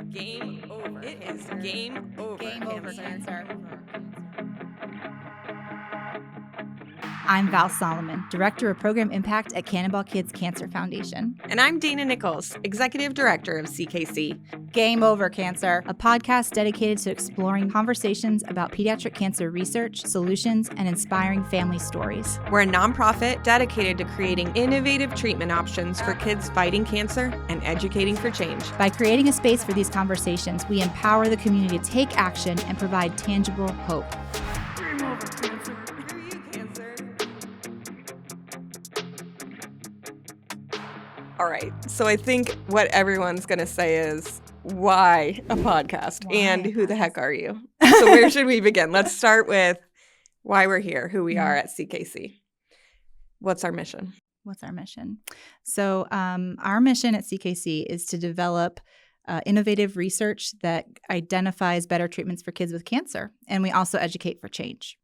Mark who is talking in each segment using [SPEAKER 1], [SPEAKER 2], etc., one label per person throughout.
[SPEAKER 1] Game over. It is game over.
[SPEAKER 2] Game over, cancer.
[SPEAKER 3] I'm Val Solomon, Director of Program Impact at Cannonball Kids Cancer Foundation.
[SPEAKER 1] And I'm Dana Nichols, Executive Director of CKC.
[SPEAKER 3] Game Over, Cancer, a podcast dedicated to exploring conversations about pediatric cancer research, solutions, and inspiring family stories.
[SPEAKER 1] We're a nonprofit dedicated to creating innovative treatment options for kids fighting cancer and educating for change.
[SPEAKER 3] By creating a space for these conversations, we empower the community to take action and provide tangible hope.
[SPEAKER 1] Game over, cancer. Screw you, cancer. All right, so I think what everyone's going to say is, why a podcast? And who the heck are you? So where should we begin? Let's start with why we're here, who we are at CKC. What's our mission?
[SPEAKER 3] What's our mission? So our mission at CKC is to develop innovative research that identifies better treatments for kids with cancer. And we also educate for change.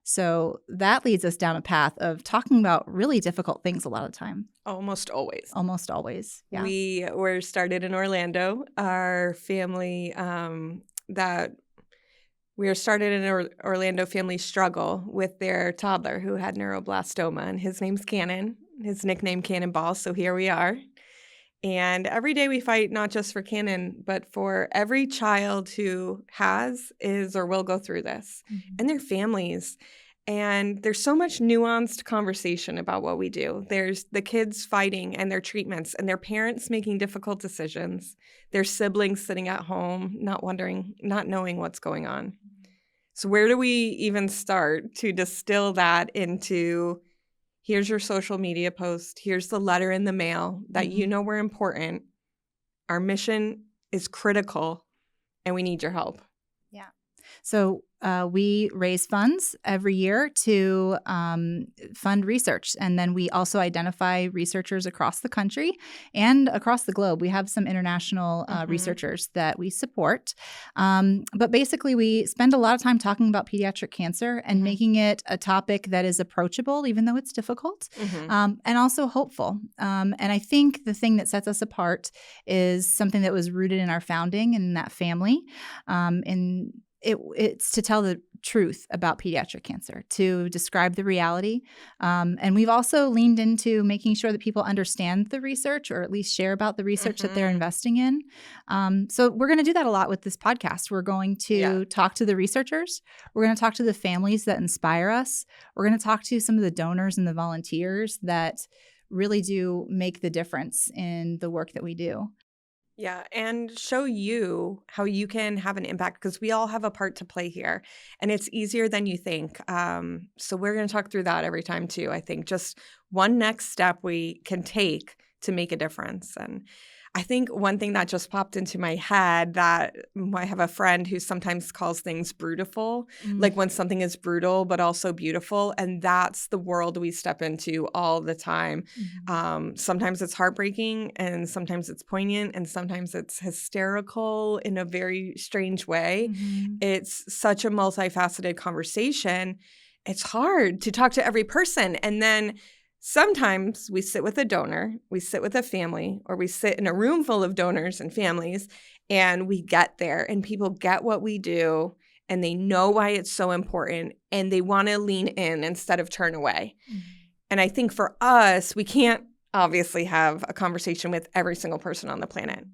[SPEAKER 3] So that leads us down a path of talking about really difficult things a lot of the time.
[SPEAKER 1] Almost always.
[SPEAKER 3] Almost always. Yeah.
[SPEAKER 1] We were started in Orlando. Our family we were started in an Orlando family struggle with their toddler who had neuroblastoma, and his name's Cannon. His nickname Cannonball, so here we are. And every day we fight not just for Cannon, but for every child who has, is, or will go through this, and their families. And there's so much nuanced conversation about what we do. There's the kids fighting and their treatments, and their parents making difficult decisions, their siblings sitting at home, not knowing what's going on. So where do we even start to distill that into, here's your social media post, here's the letter in the mail that you know we're important. Our mission is critical, and we need your help.
[SPEAKER 3] Yeah. So we raise funds every year to fund research. And then we also identify researchers across the country and across the globe. We have some international researchers that we support. But basically, we spend a lot of time talking about pediatric cancer and making it a topic that is approachable, even though it's difficult, and also hopeful. And I think the thing that sets us apart is something that was rooted in our founding and in that family. It's to tell the truth about pediatric cancer, to describe the reality. And we've also leaned into making sure that people understand the research, or at least share about the research that they're investing in. So we're going to do that a lot with this podcast. We're going to talk to the researchers. We're going to talk to the families that inspire us. We're going to talk to some of the donors and the volunteers that really do make the difference in the work that we do.
[SPEAKER 1] Yeah, and show you how you can have an impact, because we all have a part to play here, and it's easier than you think. So we're going to talk through that every time too. I think just one next step we can take to make a difference. And I think one thing that just popped into my head, that I have a friend who sometimes calls things brutiful, like when something is brutal but also beautiful. And that's the world we step into all the time. Sometimes it's heartbreaking, and sometimes it's poignant, and sometimes it's hysterical in a very strange way. It's such a multifaceted conversation. It's hard to talk to every person. And then sometimes we sit with a donor, we sit with a family, or we sit in a room full of donors and families, and we get there, and people get what we do, and they know why it's so important, and they want to lean in instead of turn away. And I think for us, we can't obviously have a conversation with every single person on the planet.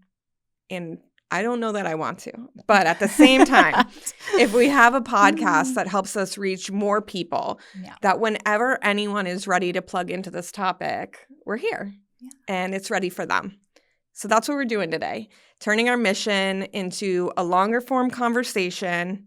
[SPEAKER 1] And I don't know that I want to. But at the same time, if we have a podcast that helps us reach more people, that whenever anyone is ready to plug into this topic, we're here. And it's ready for them. So that's what we're doing today, turning our mission into a longer form conversation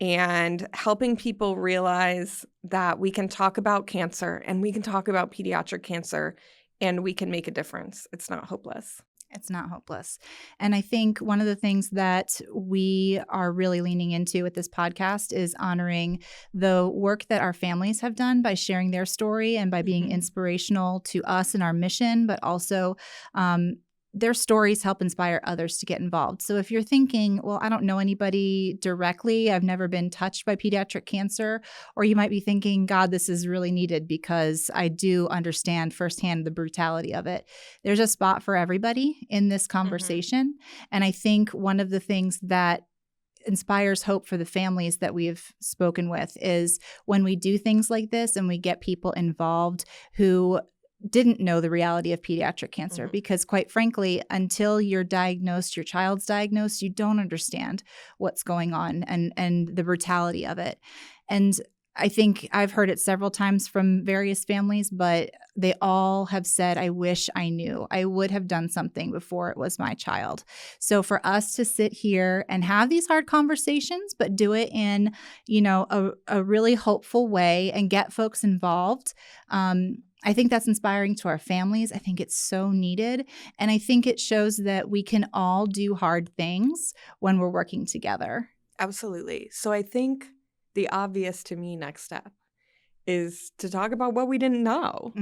[SPEAKER 1] and helping people realize that we can talk about cancer, and we can talk about pediatric cancer, and we can make a difference. It's not hopeless.
[SPEAKER 3] It's not hopeless. And I think one of the things that we are really leaning into with this podcast is honoring the work that our families have done by sharing their story and by being inspirational to us and our mission, but also their stories help inspire others to get involved. So if you're thinking, well, I don't know anybody directly, I've never been touched by pediatric cancer, or you might be thinking, God, this is really needed because I do understand firsthand the brutality of it. There's a spot for everybody in this conversation. And I think one of the things that inspires hope for the families that we've spoken with is when we do things like this and we get people involved who didn't know the reality of pediatric cancer, because quite frankly, until you're diagnosed, your child's diagnosed, you don't understand what's going on and the brutality of it. And I think I've heard it several times from various families, but they all have said, I wish I knew. I would have done something before it was my child. So for us to sit here and have these hard conversations, but do it in, a really hopeful way and get folks involved, I think that's inspiring to our families. I think it's so needed. And I think it shows that we can all do hard things when we're working together.
[SPEAKER 1] Absolutely. So I think the obvious to me next step is to talk about what we didn't know.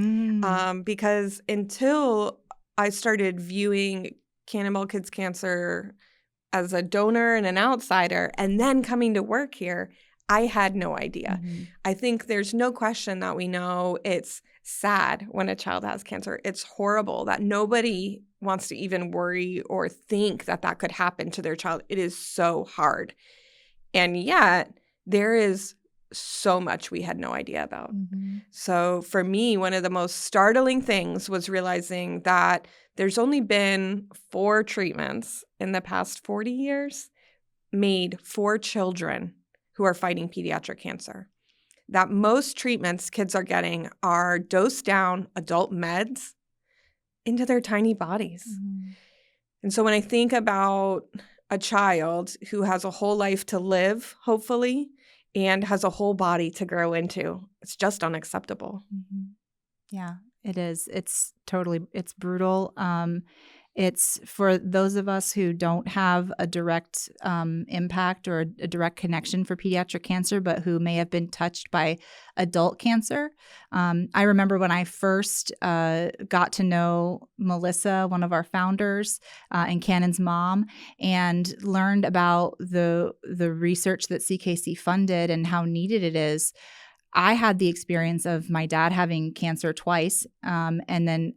[SPEAKER 1] Because until I started viewing Cannonball Kids Cancer as a donor and an outsider, and then coming to work here, I had no idea. I think there's no question that we know it's sad when a child has cancer. It's horrible that nobody wants to even worry or think that that could happen to their child. It is so hard. And yet, there is so much we had no idea about. So for me, one of the most startling things was realizing that there's only been 4 treatments in the past 40 years made for children who are fighting pediatric cancer. That most treatments kids are getting are dosed down adult meds into their tiny bodies. And so when I think about a child who has a whole life to live, hopefully, and has a whole body to grow into, it's just unacceptable.
[SPEAKER 3] Yeah, it is. It's brutal. It's for those of us who don't have a direct impact or a direct connection for pediatric cancer, but who may have been touched by adult cancer. I remember when I first got to know Melissa, one of our founders, and Cannon's mom, and learned about the research that CKC funded and how needed it is. I had the experience of my dad having cancer twice and then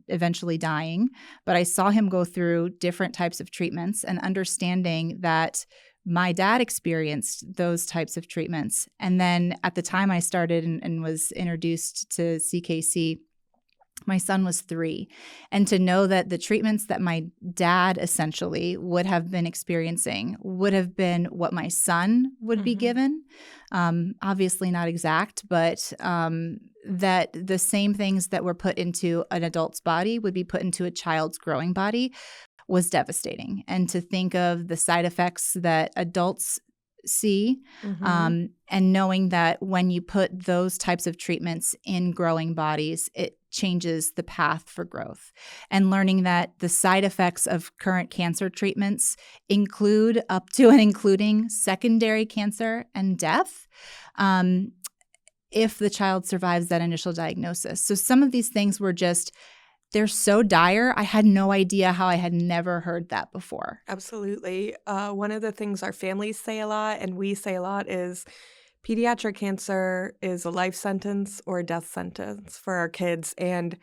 [SPEAKER 3] eventually dying. But I saw him go through different types of treatments and understanding that my dad experienced those types of treatments. And then at the time I started and was introduced to CKC, my son was 3. And to know that the treatments that my dad essentially would have been experiencing would have been what my son would be given. Obviously not exact, but that the same things that were put into an adult's body would be put into a child's growing body was devastating. And to think of the side effects that adults see, and knowing that when you put those types of treatments in growing bodies, it changes the path for growth. And learning that the side effects of current cancer treatments include up to and including secondary cancer and death if the child survives that initial diagnosis. So some of these things were just, they're so dire. I had no idea how I had never heard that before.
[SPEAKER 1] Absolutely. One of the things our families say a lot and we say a lot is pediatric cancer is a life sentence or a death sentence for our kids. And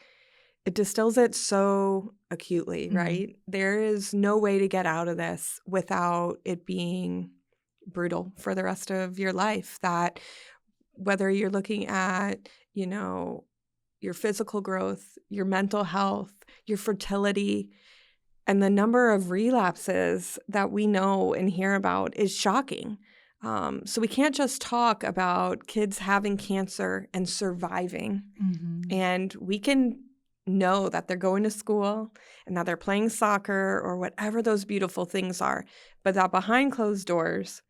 [SPEAKER 1] it distills it so acutely, right? There is no way to get out of this without it being brutal for the rest of your life. That whether you're looking at, your physical growth, your mental health, your fertility, and the number of relapses that we know and hear about is shocking. So we can't just talk about kids having cancer and surviving. And we can know that they're going to school and that they're playing soccer or whatever those beautiful things are, but that behind closed doors,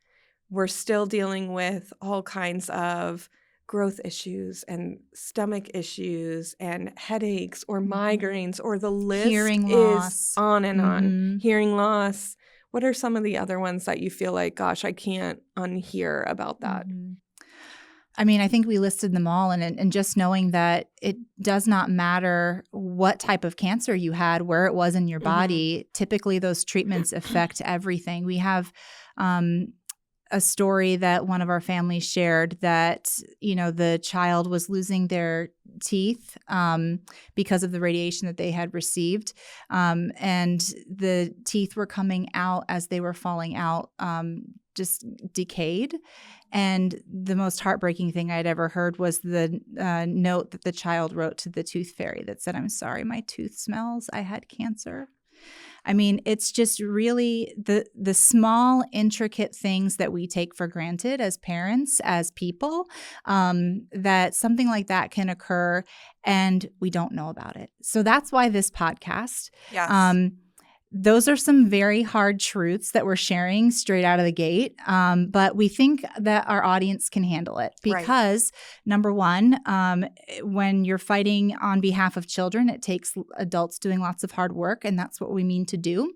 [SPEAKER 1] we're still dealing with all kinds of growth issues and stomach issues and headaches or migraines, or the list
[SPEAKER 3] Hearing
[SPEAKER 1] is
[SPEAKER 3] loss.
[SPEAKER 1] on and on. Hearing loss. What are some of the other ones that you feel like, gosh, I can't unhear about that?
[SPEAKER 3] I mean, I think we listed them all, and just knowing that it does not matter what type of cancer you had, where it was in your body, typically those treatments affect everything. We have a story that one of our families shared that, the child was losing their teeth because of the radiation that they had received. And the teeth were coming out as they were falling out, just decayed. And the most heartbreaking thing I'd ever heard was the note that the child wrote to the tooth fairy that said, "I'm sorry, my tooth smells. I had cancer." I mean, it's just really the small, intricate things that we take for granted as parents, as people, that something like that can occur and we don't know about it. So that's why this podcast.
[SPEAKER 1] Yes.
[SPEAKER 3] Those are some very hard truths that we're sharing straight out of the gate, but we think that our audience can handle it because, number one, when you're fighting on behalf of children, it takes adults doing lots of hard work, and that's what we mean to do.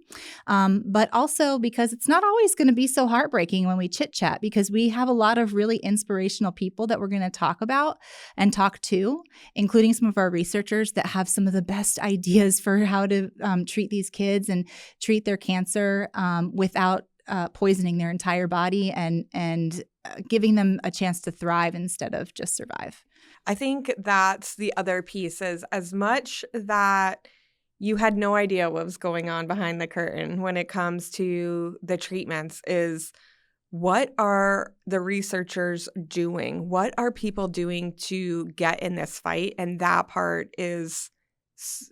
[SPEAKER 3] But also because it's not always going to be so heartbreaking when we chit-chat, because we have a lot of really inspirational people that we're going to talk about and talk to, including some of our researchers that have some of the best ideas for how to treat these kids and treat their cancer without poisoning their entire body and giving them a chance to thrive instead of just survive.
[SPEAKER 1] I think that's the other piece, is as much that you had no idea what was going on behind the curtain when it comes to the treatments, is what are the researchers doing? What are people doing to get in this fight? And that part is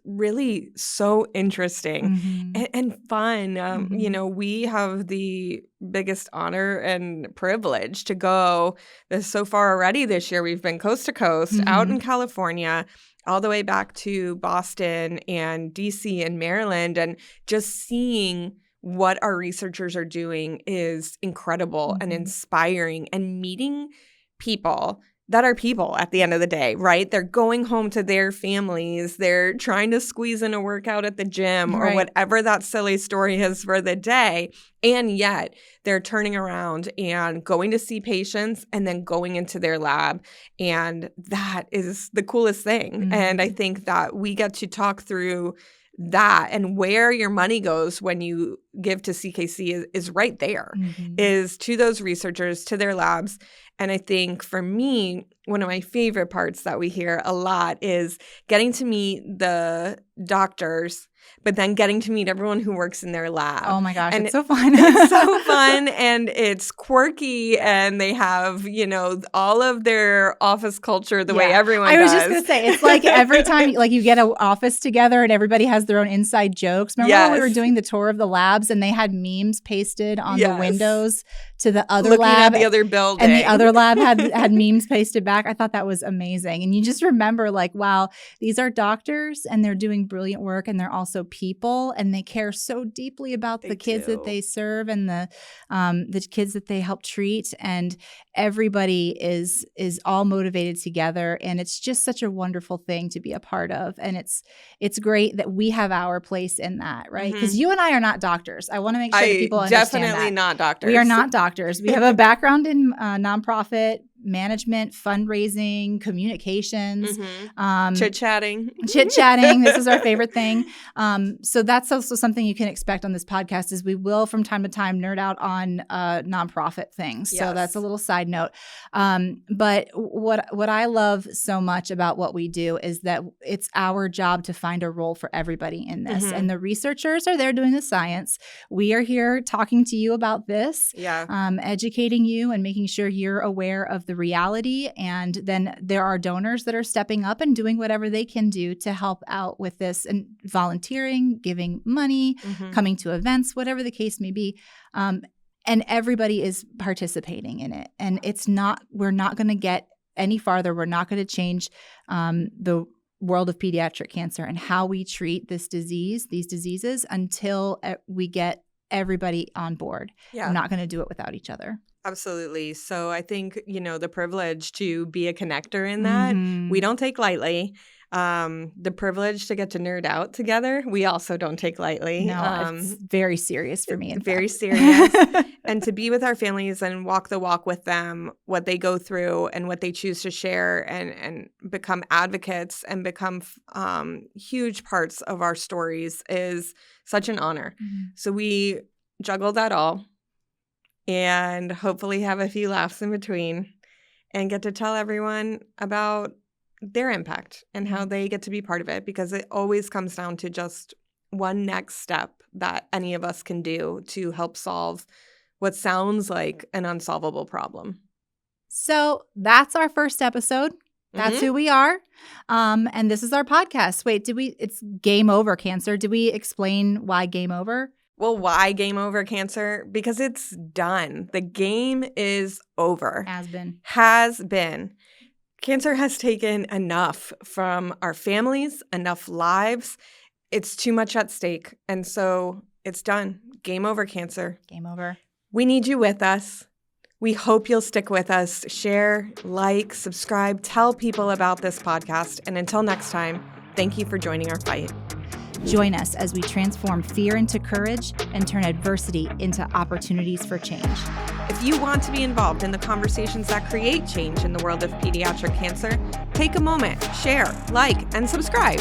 [SPEAKER 1] really so interesting and fun. We have the biggest honor and privilege to go so far already this year. We've been coast to coast, out in California, all the way back to Boston and DC and Maryland, and just seeing what our researchers are doing is incredible and inspiring, and meeting people that are people at the end of the day, right? They're going home to their families. They're trying to squeeze in a workout at the gym or whatever that silly story is for the day. And yet they're turning around and going to see patients and then going into their lab. And that is the coolest thing. And I think that we get to talk through that, and where your money goes when you give to CKC is right there, is to those researchers, to their labs. And I think for me, one of my favorite parts that we hear a lot is getting to meet the doctors, but then getting to meet everyone who works in their lab.
[SPEAKER 3] Oh my gosh, it's so fun.
[SPEAKER 1] It's so fun, and it's quirky, and they have, all of their office culture the way everyone does.
[SPEAKER 3] I was just going to say, it's like every time you get an office together and everybody has their own inside jokes. Remember when we were doing the tour of the labs and they had memes pasted on the windows to the other
[SPEAKER 1] looking
[SPEAKER 3] lab?
[SPEAKER 1] At the other building.
[SPEAKER 3] And the other lab had memes pasted back. I thought that was amazing. And you just remember wow, these are doctors and they're doing brilliant work, and they're also people, and they care so deeply about the kids that they serve and the kids that they help treat, and everybody is all motivated together, and it's just such a wonderful thing to be a part of. And it's great that we have our place in that, right? Because you and I are not doctors. I want to make sure that people understand that.
[SPEAKER 1] Definitely not doctors.
[SPEAKER 3] We are not doctors. We have a background in nonprofit management, fundraising, communications,
[SPEAKER 1] chit-chatting.
[SPEAKER 3] This is our favorite thing. So that's also something you can expect on this podcast, is we will from time to time nerd out on nonprofit things. So that's a little side note. But what I love so much about what we do is that it's our job to find a role for everybody in this. And the researchers are there doing the science. We are here talking to you about this, educating you and making sure you're aware of the reality. And then there are donors that are stepping up and doing whatever they can do to help out with this, and volunteering, giving money, coming to events, whatever the case may be. And everybody is participating in it. And we're not going to get any farther. We're not going to change the world of pediatric cancer and how we treat these diseases, until we get everybody on board. We're not going to do it without each other.
[SPEAKER 1] Absolutely. So I think, the privilege to be a connector in that, we don't take lightly. The privilege to get to nerd out together, we also don't take lightly.
[SPEAKER 3] No, it's very serious for me.
[SPEAKER 1] Very serious. And to be with our families and walk the walk with them, what they go through and what they choose to share and become advocates and become huge parts of our stories is such an honor. Mm-hmm. So we juggle that all and hopefully have a few laughs in between and get to tell everyone about their impact and how they get to be part of it, because it always comes down to just one next step that any of us can do to help solve what sounds like an unsolvable problem.
[SPEAKER 3] So that's our first episode. That's who we are. And this is our podcast. Wait, it's Game Over Cancer. Did we explain why Game Over?
[SPEAKER 1] Well, why Game Over Cancer? Because it's done. The game is over. Has been. Cancer has taken enough from our families, enough lives. It's too much at stake. And so it's done. Game over, cancer.
[SPEAKER 3] Game over.
[SPEAKER 1] We need you with us. We hope you'll stick with us. Share, like, subscribe, tell people about this podcast. And until next time, thank you for joining our fight.
[SPEAKER 3] Join us as we transform fear into courage and turn adversity into opportunities for change.
[SPEAKER 1] If you want to be involved in the conversations that create change in the world of pediatric cancer, take a moment, share, like, and subscribe.